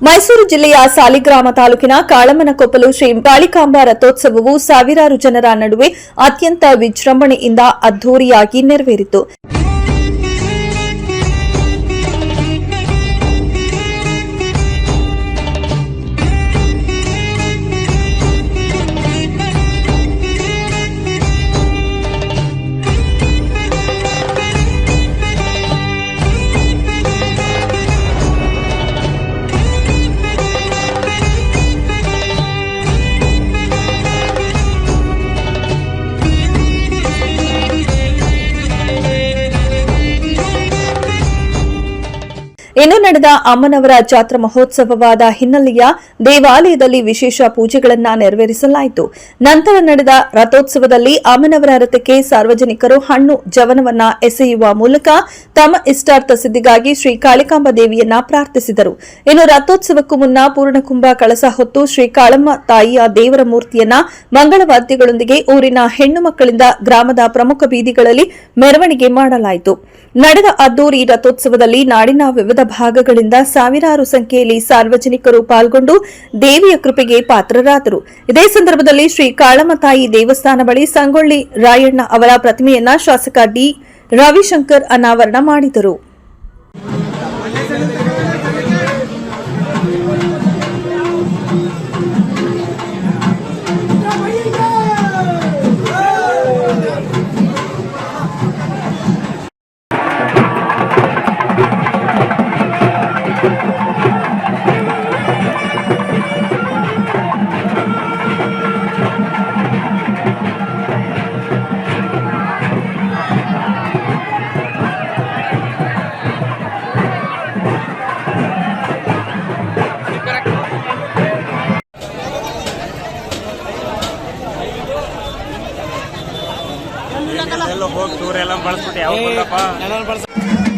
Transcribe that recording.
ಮೈಸೂರು ಜಿಲ್ಲೆಯ ಸಾಲಿಗ್ರಾಮ ತಾಲೂಕಿನ ಕಾಳಮ್ಮನಕೊಪ್ಪಲು ಶ್ರೀ ಕಾಳಿಕಾಂಬಾ ರಥೋತ್ಸವವು ಸಾವಿರಾರು ಜನರ ನಡುವೆ ಅತ್ಯಂತ ವಿಜೃಂಭಣೆಯಿಂದ ಅದ್ದೂರಿಯಾಗಿ ನೆರವೇರಿತು. ಇನ್ನು ನಡೆದ ಅಮ್ಮನವರ ಜಾತ್ರಾ ಮಹೋತ್ಸವವಾದ ಹಿನ್ನೆಲೆಯ ದೇವಾಲಯದಲ್ಲಿ ವಿಶೇಷ ಪೂಜೆಗಳನ್ನು ನೆರವೇರಿಸಲಾಯಿತು. ನಂತರ ನಡೆದ ರಥೋತ್ಸವದಲ್ಲಿ ಅಮ್ಮನವರ ರಥಕ್ಕೆ ಸಾರ್ವಜನಿಕರು ಹಣ್ಣು ಜವನವನ್ನ ಎಸೆಯುವ ಮೂಲಕ ತಮ್ಮ ಇಷ್ಟಾರ್ಥ ಸಿದ್ಧಿಗಾಗಿ ಶ್ರೀ ಕಾಳಿಕಾಂಬಾ ದೇವಿಯನ್ನ ಪ್ರಾರ್ಥಿಸಿದರು. ಇನ್ನು ರಥೋತ್ಸವಕ್ಕೂ ಮುನ್ನ ಪೂರ್ಣಕುಂಭ ಕಳಸ ಹೊತ್ತು ಶ್ರೀ ಕಾಳಮ್ಮ ತಾಯಿಯ ದೇವರ ಮೂರ್ತಿಯನ್ನ ಮಂಗಳವಾದ್ಯಗಳೊಂದಿಗೆ ಊರಿನ ಹೆಣ್ಣು ಮಕ್ಕಳಿಂದ ಗ್ರಾಮದ ಪ್ರಮುಖ ಬೀದಿಗಳಲ್ಲಿ ಮೆರವಣಿಗೆ ಮಾಡಲಾಯಿತು. ನಡೆದ ಅದ್ದೂರಿ ರಥೋತ್ಸವದಲ್ಲಿ ನಾಡಿನ ವಿವಿಧ ಭಾಗಗಳಿಂದ ಸಾವಿರಾರು ಸಂಖ್ಯೆಯಲ್ಲಿ ಸಾರ್ವಜನಿಕರು ಪಾಲ್ಗೊಂಡು ದೇವಿಯ ಕೃಪೆಗೆ ಪಾತ್ರರಾದರು. ಇದೇ ಸಂದರ್ಭದಲ್ಲಿ ಶ್ರೀ ಕಾಳಮ್ಮ ತಾಯಿ ದೇವಸ್ಥಾನ ಬಳಿ ಸಂಗೊಳ್ಳಿ ರಾಯಣ್ಣ ಅವರ ಪ್ರತಿಮೆಯನ್ನ ಶಾಸಕ ಡಿ ರವಿಶಂಕರ್ ಅನಾವರಣ ಮಾಡಿದರು. ಹೋಗಿ ಟೂರ್ ಎಲ್ಲ ಬಳಸ್ಬಿಟ್ಟು ಯಾವ